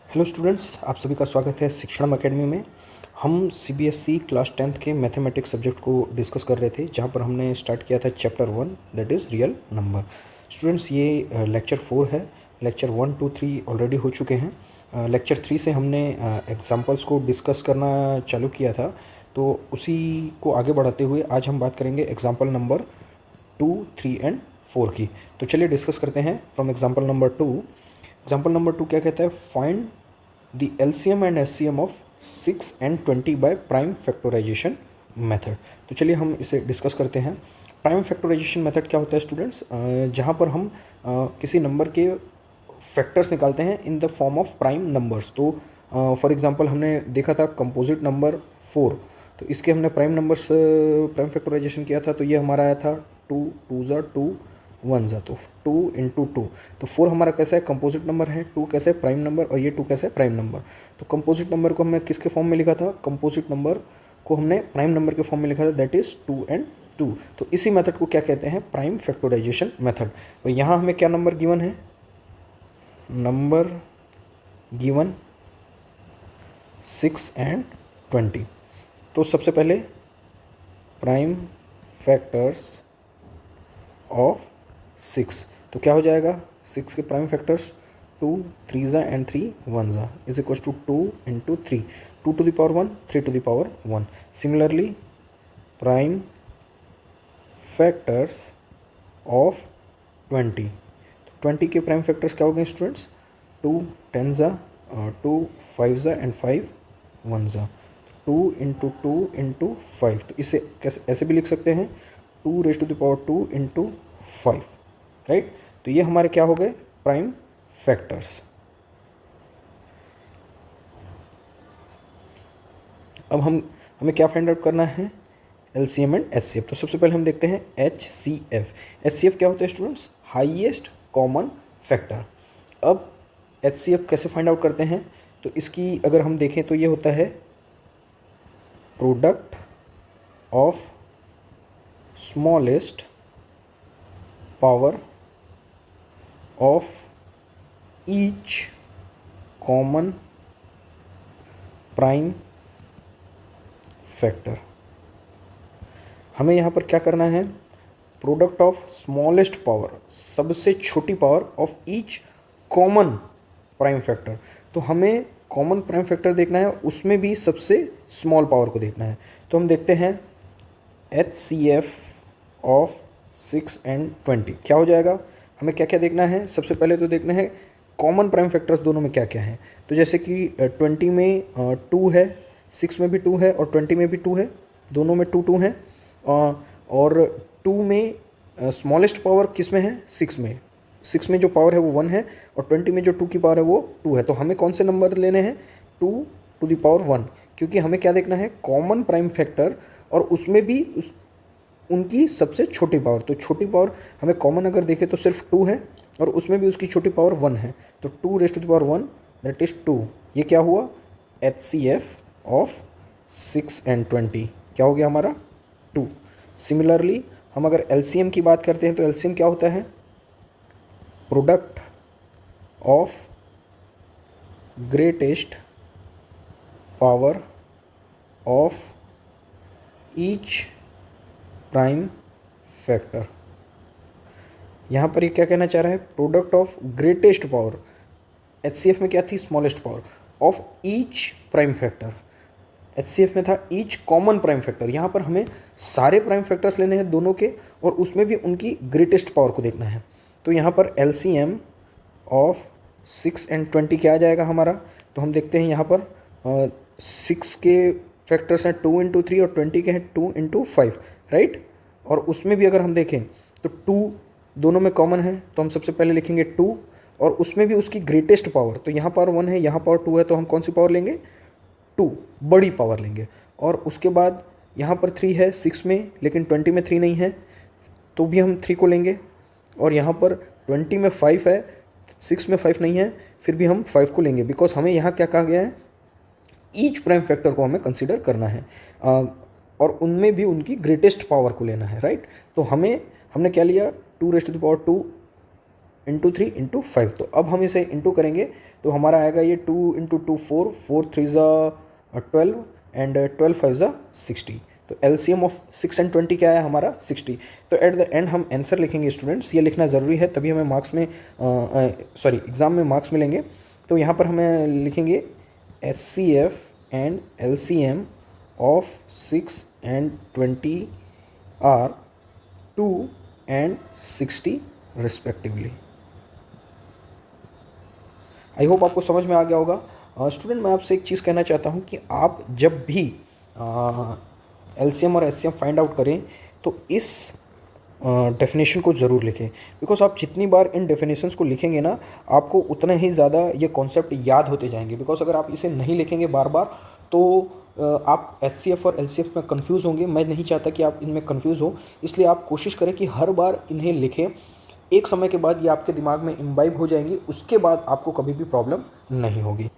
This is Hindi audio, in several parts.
हेलो स्टूडेंट्स, आप सभी का स्वागत है शिक्षण अकेडमी में। हम सीबीएसई क्लास 10th के मैथमेटिक्स सब्जेक्ट को डिस्कस कर रहे थे, जहां पर हमने स्टार्ट किया था chapter 1, that is real number. Students, ये लेक्चर 4 है। लेक्चर 1, 2, 3 ऑलरेडी हो चुके हैं। लेक्चर 3 से हमने एग्जाम्पल्स को डिस्कस करना चालू किया था, तो उसी को आगे बढ़ाते हुए आज हम बात करेंगे एग्जाम्पल नंबर 2, 3 एंड 4 की। तो चलिए डिस्कस करते हैं from example number 2। Example number 2 क्या कहता है? Find the LCM and SCM of 6 and 20 by prime factorization method। तो चलिए हम इसे डिस्कस करते हैं। प्राइम फैक्टराइजेशन मेथड क्या होता है स्टूडेंट्स? जहाँ पर हम किसी नंबर के फैक्टर्स निकालते हैं in the form of prime numbers. तो फॉर एग्जांपल हमने देखा था कंपोजिट नंबर 4, तो इसके हमने प्राइम फैक्टराइजेशन किया था, तो ये हमारा आया था 2 2 ज़ा 2 1 ज़ा, तो 2 इंटू 2। तो 4 हमारा कैसा है? कंपोजिट नंबर है। 2 कैसे? Prime number. और ये 2 कैसे? Prime number. तो कंपोजिट नंबर को हमने किसके फॉर्म में लिखा था? कंपोजिट नंबर को हमने प्राइम नंबर के फॉर्म में लिखा था, दैट इज़ 2 एंड 2। तो इसी मेथड को क्या कहते हैं? Prime factorisation method. तो यहाँ हमें क्या नंबर गिवन है? Number given 6 and 20। तो सबसे पहले प्राइम फैक्टर्स ऑफ 6, तो क्या हो जाएगा? 6 के प्राइम फैक्टर्स 2 3 ज़ा एंड 3 1 ज़ा is equal to 2 into 3, 2 to the power 1, 3 to the power 1। Similarly prime factors of 20, तो 20 के प्राइम फैक्टर्स क्या हो गए स्टूडेंट्स? 2 10 ज़ा, 2 5 ज़ा एंड 5 1 ज़ा, 2 इंटू 2 इंटू 5। तो इसे कैसे ऐसे भी लिख सकते हैं, 2 raise to the power 2 into 5, right. तो ये हमारे क्या हो गए? Prime factors. अब हमें क्या फाइंड आउट करना है? LCM and HCF. तो सबसे पहले हम देखते हैं एचसीएफ। एचसीएफ क्या होता है स्टूडेंट्स? Highest common factor. अब एचसीएफ कैसे फाइंड आउट करते हैं? तो इसकी अगर हम देखें तो ये होता है product of smallest power of each common prime factor. हमें यहाँ पर क्या करना है? प्रोडक्ट ऑफ स्मॉलेस्ट पावर, सबसे छोटी power of each common prime factor. तो हमें कॉमन प्राइम फैक्टर देखना है, उसमें भी सबसे स्मॉल पावर को देखना है। तो हम देखते हैं H C F of 6 and 20 क्या हो जाएगा? हमें क्या क्या देखना है? सबसे पहले तो देखना है कॉमन प्राइम फैक्टर्स दोनों में क्या क्या है। तो जैसे कि 20 में 2 है, 6 में भी 2 है और 20 में भी 2 है, दोनों में 2 2 हैं। और 2 में स्मॉलेस्ट पावर किस में है? 6 में। 6 में जो पावर है वो 1 है और 20 में जो 2 की पावर है वो 2 है। तो हमें कौन से नंबर लेने हैं? 2 टू द पावर 1, क्योंकि हमें क्या देखना है? कॉमन प्राइम फैक्टर, और उसमें भी उनकी सबसे छोटी पावर। तो छोटी पावर हमें कॉमन अगर देखें तो सिर्फ 2 है और उसमें भी उसकी छोटी पावर 1 है। तो 2 raise to the power 1 that is 2। ये क्या हुआ? H C F of 6 and 20 क्या हो गया हमारा? 2। सिमिलरली हम अगर एलसीएम की बात करते हैं तो एलसीएम क्या होता है? Product of greatest power of each prime factor. यहाँ पर ये क्या कहना चाह रहा है? Product of greatest power, HCF में क्या थी? Smallest power of each prime factor. HCF में था ईच कॉमन प्राइम फैक्टर। यहाँ पर हमें सारे प्राइम फैक्टर्स लेने हैं दोनों के, और उसमें भी उनकी ग्रेटेस्ट पावर को देखना है। तो यहाँ पर एलसीएम ऑफ 6 एंड 20 क्या आ जाएगा हमारा? तो हम देखते हैं यहाँ पर 6 के फैक्टर्स हैं 2 इंटू 3 और 20 के हैं 2 इंटू 5, राइट। और उसमें भी अगर हम देखें तो 2 दोनों में कॉमन है, तो हम सबसे पहले लिखेंगे 2, और उसमें भी उसकी ग्रेटेस्ट पावर, तो यहाँ पावर 1 है, यहाँ पावर 2 है, तो हम कौन सी पावर लेंगे? 2, बड़ी पावर लेंगे। और उसके बाद यहाँ पर 3 है 6 में, लेकिन 20 में 3 नहीं है, तो भी हम 3 को लेंगे। और यहाँ पर 20 में 5 है, 6 में 5 नहीं है, फिर भी हम 5 को लेंगे, बिकॉज हमें यहाँ क्या कहा गया है? ईच प्राइम फैक्टर को हमें कंसिडर करना है, और उनमें भी उनकी ग्रेटेस्ट पावर को लेना है, राइट। तो हमने क्या लिया? 2 raise to the power 2 into 3 into 5। तो अब हम इसे इंटू करेंगे तो हमारा आएगा ये 2 इंटू 2 4, 4 3 ज़ा 12 एंड 12 5 ज़ा 60। तो एलसीएम ऑफ 6 एंड 20 क्या है हमारा 60। तो एट द एंड हम आंसर लिखेंगे स्टूडेंट्स, ये लिखना ज़रूरी है तभी हमें मार्क्स में एग्ज़ाम में मार्क्स मिलेंगे। तो यहाँ पर हमें लिखेंगे HCF and LCM of 6 and 20 are 2 and 60 respectively. I hope आपको समझ में आ गया होगा। स्टूडेंट मैं आपसे एक चीज़ कहना चाहता हूँ कि आप जब भी एलसीएम और एचसीएम फाइंड आउट करें तो इस डेफिनेशन को ज़रूर लिखें, बिकॉज आप जितनी बार इन डेफिनेशंस को लिखेंगे ना आपको उतना ही ज़्यादा ये कॉन्सेप्ट याद होते जाएंगे। बिकॉज अगर आप इसे नहीं लिखेंगे बार बार तो आप एचसीएफ और एलसीएफ में कंफ्यूज होंगे। मैं नहीं चाहता कि आप इनमें कंफ्यूज हो, इसलिए आप कोशिश करें कि हर बार इन्हें लिखें। एक समय के बाद ये आपके दिमाग में इम्बाइब हो जाएंगी, उसके बाद आपको कभी भी प्रॉब्लम नहीं होगी।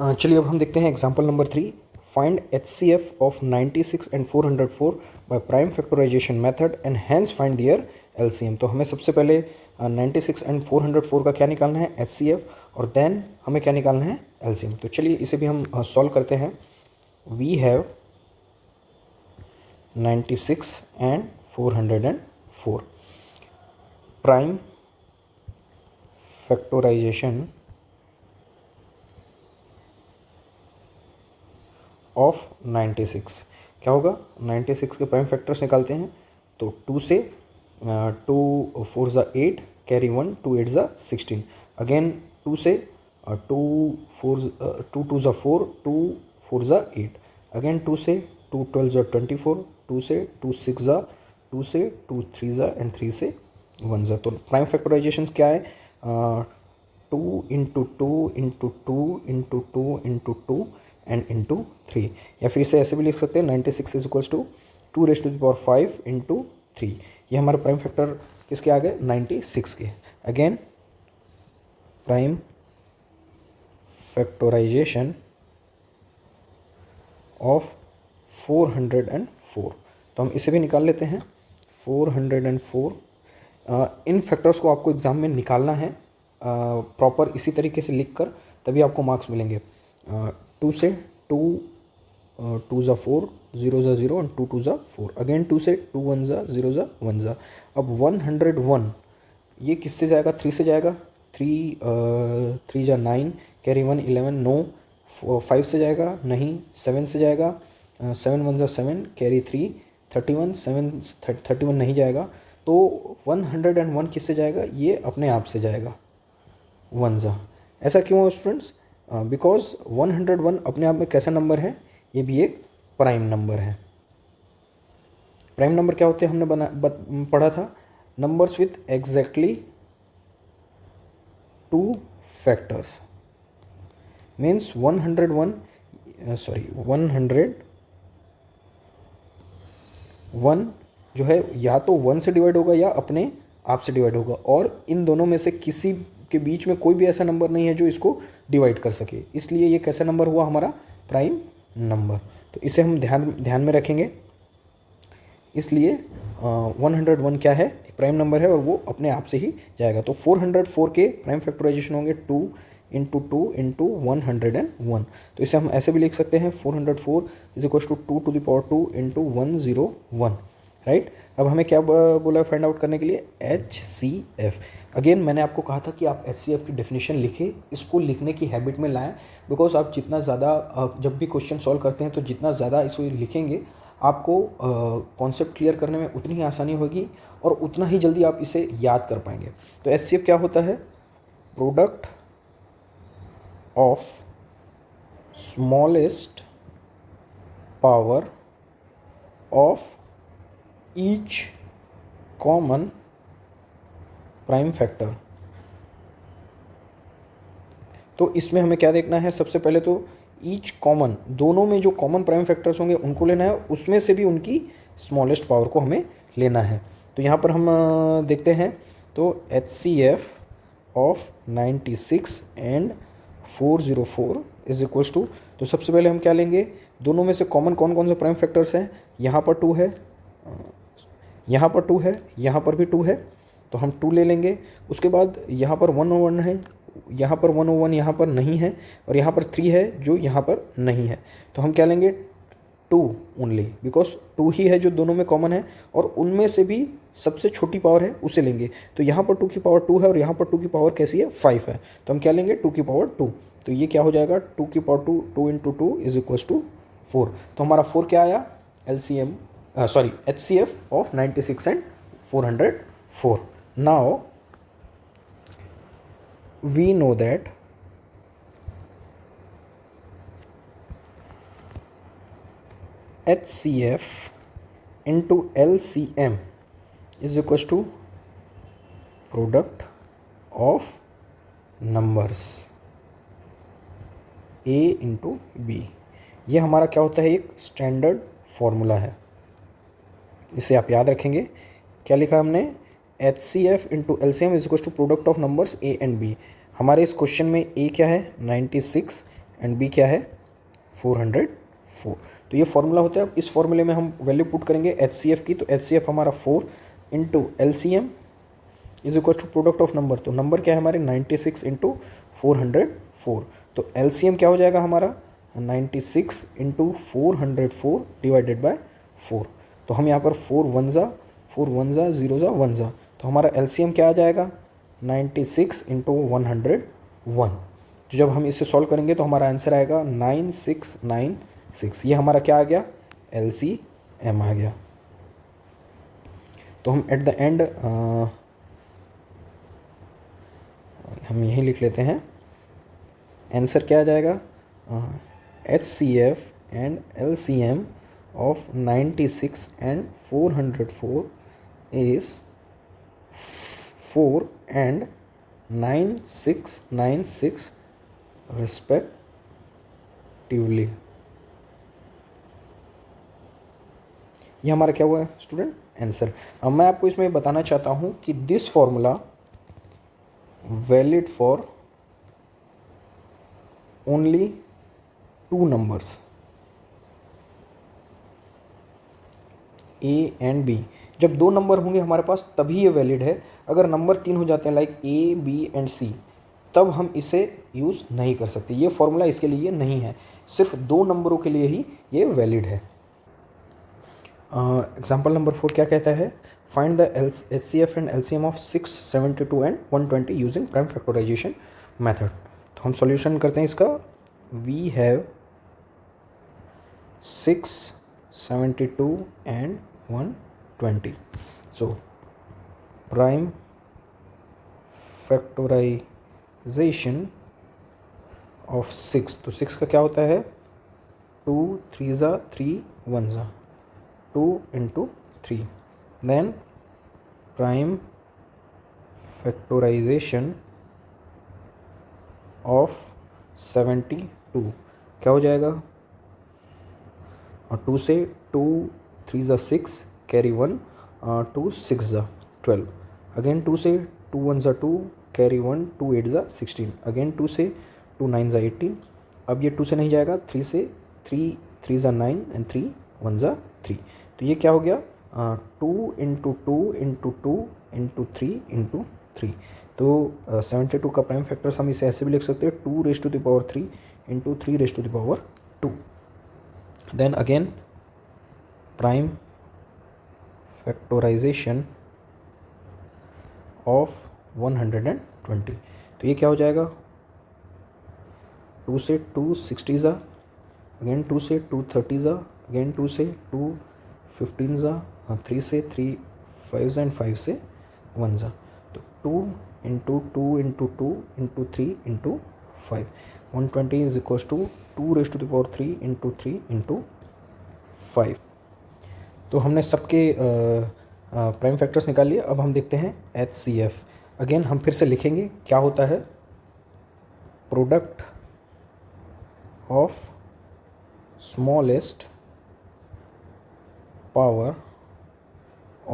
चलिए अब हम देखते हैं example number 3। Find HCF of 96 and 404 by prime factorisation method and hence find their LCM। तो हमें सबसे पहले 96 एंड 404 का क्या निकालना है HCF, और देन हमें क्या निकालना है LCM। तो चलिए इसे भी हम सॉल्व करते हैं। We have 96 and 404 prime factorisation of 96। क्या होगा 96 के प्राइम फैक्टर्स निकालते हैं तो 2 से 2 4 ज़ा 8 कैरी 1 2 8 ज़ा 16। अगेन 2 से 2 2 ज़ा 4 2 4 ज़ा 8। अगेन 2 से 2 12 ज़ा 24। 2 से 2 6 ज़ा 2 से 2 3 ज़ा एंड 3 से 1 ज़ा। तो प्राइम फैक्टराइजेशन क्या है 2 into 2 into 2 into 2 into 2 and into 3, या फिर इसे ऐसे भी लिख सकते हैं 96 is equals to 2 raise to the power 5 into 3। ये हमारे प्राइम फैक्टर किसके आ गए 96 के। Again prime factorisation of 404। तो हम इसे भी निकाल लेते हैं 404। इन फैक्टर्स को आपको एग्ज़ाम में निकालना है प्रॉपर इसी तरीके से लिख कर, तभी आपको मार्क्स मिलेंगे। 2 से 2 2 ज़ा 4 0 ज़ा 0 एंड 2 2 ज़ा 4। अगेन 2 से 2 1 ज़ा 0 ज़ा 1 ज़ा। अब 101 ये किससे जाएगा 3 से जाएगा। 3 ज़ा 9 कैरी 1 11 नो। 5 से जाएगा नहीं। 7 से जाएगा 7 1 ज़ा 7 कैरी 3 31 7 31 नहीं जाएगा। तो 101 किससे जाएगा ये अपने आप से जाएगा 1 ज़ा। ऐसा क्यों है स्टूडेंट्स, बिकॉज 101 अपने आप में कैसा नंबर है, ये भी एक प्राइम नंबर है। प्राइम नंबर क्या होते हैं हमने पढ़ा था, numbers with exactly 2 factors. Means 101 जो है या तो 1 से डिवाइड होगा या अपने आप से डिवाइड होगा, और इन दोनों में से किसी के बीच में कोई भी ऐसा नंबर नहीं है जो इसको डिवाइड कर सके, इसलिए ये कैसा नंबर हुआ हमारा प्राइम नंबर। तो इसे हम ध्यान में रखेंगे। इसलिए 101 क्या है एक प्राइम नंबर है और वो अपने आप से ही जाएगा। तो 404 के प्राइम फैक्टराइजेशन होंगे 2 इंटू 2 इंटू 101। तो इसे हम ऐसे भी लिख सकते हैं 404 is equal to 2 to the power 2 into 101। Right. अब हमें क्या बोला फाइंड आउट करने के लिए HCF। अगेन मैंने आपको कहा था कि आप HCF की डेफिनेशन लिखें, इसको लिखने की हैबिट में लाएं, बिकॉज आप जितना ज़्यादा जब भी क्वेश्चन सॉल्व करते हैं तो जितना ज़्यादा इसको लिखेंगे आपको कॉन्सेप्ट क्लियर करने में उतनी ही आसानी होगी और उतना ही जल्दी आप इसे याद कर पाएंगे। तो HCF क्या होता है, product of smallest power of each common prime factor. तो इसमें हमें क्या देखना है, सबसे पहले तो ईच कॉमन, दोनों में जो कॉमन प्राइम फैक्टर्स होंगे उनको लेना है, उसमें से भी उनकी स्मॉलेस्ट पावर को हमें लेना है। तो यहाँ पर हम देखते हैं तो HCF of 96 and 404 is equals to, तो सबसे पहले हम क्या लेंगे, दोनों में से कॉमन कौन कौन से प्राइम फैक्टर्स हैं, यहाँ पर 2 है, यहाँ पर 2 है, यहाँ पर भी 2 है, तो हम 2 ले लेंगे। उसके बाद यहाँ पर 1 है, यहाँ पर 1 यहाँ पर नहीं है, और यहाँ पर 3 है जो यहाँ पर नहीं है। तो हम क्या लेंगे 2 ओनली, बिकॉज 2 ही है जो दोनों में कॉमन है, और उनमें से भी सबसे छोटी पावर है उसे लेंगे। तो यहाँ पर 2 की पावर 2 है और यहाँ पर 2 की पावर कैसी है 5 है, तो हम क्या लेंगे 2 की पावर 2। तो ये क्या हो जाएगा 2 की power 2, 2 into 2 is equal to 4। तो हमारा 4 क्या आया LCM sorry HCF of 96 and 404। Now we know that HCF into LCM is equals to product of numbers A into B। ये हमारा क्या होता है एक स्टैंडर्ड फॉर्मूला है, इसे आप याद रखेंगे। क्या लिखा हमने HCF into LCM is equals to product of numbers A and B। हमारे इस क्वेश्चन में A क्या है 96 एंड B क्या है 404। तो ये फॉर्मूला होता है। अब इस फॉर्मूले में हम वैल्यू पुट करेंगे HCF की, तो HCF हमारा 4 into LCM is equal to product of number. तो नंबर क्या है हमारे 96 इंटू 404। तो LCM क्या हो जाएगा हमारा 96 इंटू 404 डिवाइडेड बाय 4। तो हम यहाँ पर 4 1 ज़ा 0 ज़ा 1 ज़ा, तो हमारा LCM क्या आ जाएगा 96 इंटू 101। तो जब हम इसे सॉल्व करेंगे तो हमारा आंसर आएगा 9696। ये हमारा क्या आ गया LCM आ गया। तो हम एट द एंड हम यही लिख लेते हैं, आंसर क्या आ जाएगा HCF and LCM of 96 and 404 is 4 and 9696 respectively. ये हमारा क्या हुआ है स्टूडेंट आंसर। अब मैं आपको इसमें बताना चाहता हूं कि this formula valid for only 2 numbers A and B। जब 2 नंबर होंगे हमारे पास तभी ये वैलिड है। अगर नंबर 3 हो जाते हैं like A, B and C, तब हम इसे यूज़ नहीं कर सकते। ये फॉर्मूला इसके लिए नहीं है, सिर्फ 2 नंबरों के लिए ही ये वैलिड है। एग्जाम्पल नंबर 4 क्या कहता है, find the HCF and LCM of 6, 72 and 120 using prime factorisation method. तो हम सॉल्यूशन करते हैं इसका। We have 6, 72 and 120। So prime factorisation of 6, तो 6 का क्या होता है 2 3 ज़ा 3 1 ज़ा 2 into 3। Then prime factorisation of 72 क्या हो जाएगा, और 2 से 2 3 ज़ा 6 कैरी 1, 2 6 ज़ा 12, अगेन 2 से 2 1 ज़ा 2 कैरी 1, 2 8 ज़ा 16, अगेन 2 से 2 9 ज़ा 18। अब ये 2 से नहीं जाएगा, 3 से 3 3 ज़ा 9 एंड 3 1 ज़ा 3। तो ये क्या हो गया 2 इंटू 2 इंटू 2 इंटू 3 इंटू 3। तो 72 का प्राइम फैक्टर्स हम इसे ऐसे भी लिख सकते हैं 2 raise to the power 3 into 3 raise to the power 2। Then again prime factorisation of 120। तो ये क्या हो जाएगा 2 से 2 60 ज़ा, अगेन 2 से 2 30 ज़ा, अगेन 2 से 2 15 ज़ा, 3 से 3 5 एंड 5 से 1 ज़ा। तो 2 into 2 into 2 into 3 into 5, 120 is equals to 2 raise to the power 3 into 3 into 5। तो हमने सबके प्राइम फैक्टर्स निकाल लिए। अब हम देखते हैं HCF। अगेन हम फिर से लिखेंगे क्या होता है product of smallest power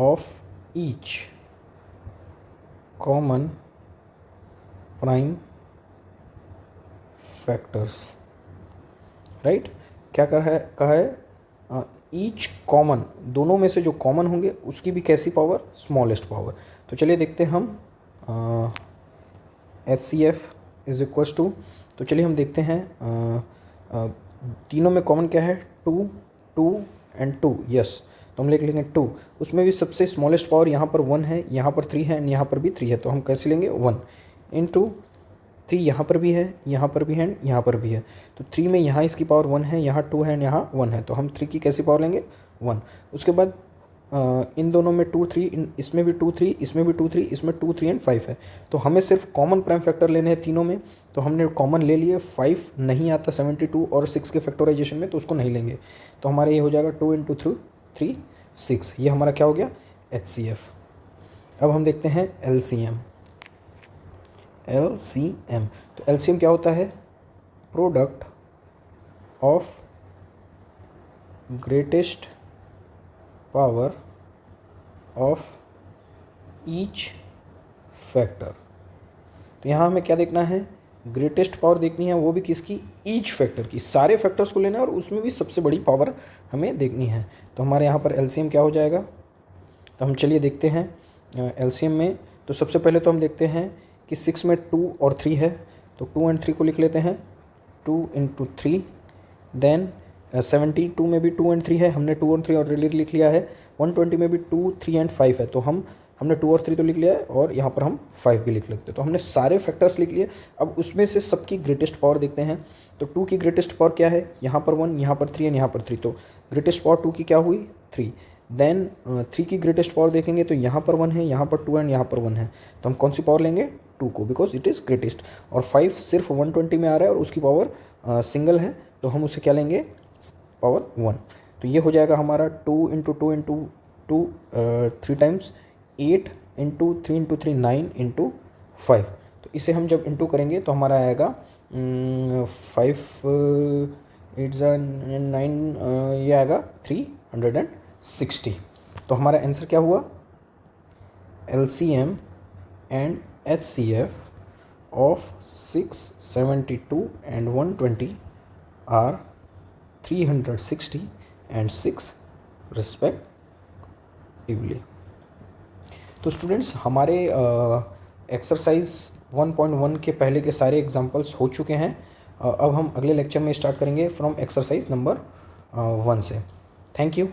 of each common prime factors. Right, क्या कहा है ईच कॉमन, दोनों में से जो कॉमन होंगे उसकी भी कैसी पावर, स्मॉलेस्ट पावर। तो चलिए देखते हैं हम HCF इज इक्वल्स टू, तो चलिए हम देखते हैं तीनों में कॉमन क्या है, 2 2 एंड 2, यस, तो हम लिख लेंगे 2। उसमें भी सबसे स्मॉलेस्ट पावर यहाँ पर 1 है, यहाँ पर 3 है एंड यहाँ पर भी 3 है, तो हम कैसे लेंगे 1 इंटू 3, यहाँ पर भी है, यहाँ पर भी है एंड यहाँ पर भी है, तो 3 में यहाँ इसकी पावर 1 है, यहाँ 2 है एंड यहाँ 1 है, तो हम 3 की कैसी पावर लेंगे 1। उसके बाद इन दोनों में 2 3, इसमें भी 2 3, इसमें भी 2 3, इसमें 2 3 एंड 5 है, तो हमें सिर्फ कॉमन प्राइम फैक्टर लेने हैं तीनों में, तो हमने कॉमन ले लिए। 5 नहीं आता 72 और 6 के फैक्टराइजेशन में, तो उसको नहीं लेंगे, तो हमारे ये हो जाएगा 2 इंटू 3 6, ये हमारा क्या हो गया HCF। अब हम देखते हैं LCM। तो LCM क्या होता है, product of greatest power of each factor. तो यहाँ हमें क्या देखना है, ग्रेटेस्ट पावर देखनी है, वो भी किसकी, ईच फैक्टर की, सारे फैक्टर्स को लेना है और उसमें भी सबसे बड़ी पावर हमें देखनी है। तो हमारे यहाँ पर LCM क्या हो जाएगा, तो हम चलिए देखते हैं LCM में। तो सबसे पहले तो हम देखते हैं कि 6 में 2 और 3 है, तो 2 एंड 3 को लिख लेते हैं, 2 इंटू 3, देन 72 में भी 2 एंड 3 है, हमने 2 और 3 ऑलरेडी लिख लिया है। 120 में भी 2 3 एंड 5 है, तो हमने 2 और 3 तो लिख लिया है और यहाँ पर हम 5 भी लिख लेते हैं, तो हमने सारे फैक्टर्स लिख लिए। अब उसमें से सबकी ग्रेटेस्ट पावर देखते हैं, तो 2 की ग्रेटेस्ट पावर क्या है, यहाँ पर 1, यहाँ पर 3 एंड यहाँ पर 3, तो ग्रेटेस्ट पावर 2 की क्या हुई 3। देन 3 की ग्रेटेस्ट पावर देखेंगे तो यहाँ पर 1 है, यहाँ पर 2 एंड यहाँ पर 1 है, तो हम कौन सी पावर लेंगे 2 को, बिकॉज इट इज़ ग्रेटेस्ट। और 5 सिर्फ 120 में आ रहा है और उसकी पावर सिंगल है, तो हम उसे क्या लेंगे पावर 1। तो ये हो जाएगा हमारा 2 into 2 into 2 3 times 8 into 3 into 3 9 into 5। तो इसे हम जब इंटू करेंगे तो हमारा आएगा 5 8 9, ये आएगा 360। तो हमारा आंसर क्या हुआ, LCM and HCF of 672 and 120 are 360 and 6 respectively. तो स्टूडेंट्स हमारे एक्सरसाइज 1.1 के पहले के सारे एग्जांपल्स हो चुके हैं। अब हम अगले लेक्चर में स्टार्ट करेंगे फ्रॉम एक्सरसाइज नंबर 1 से। Thank you.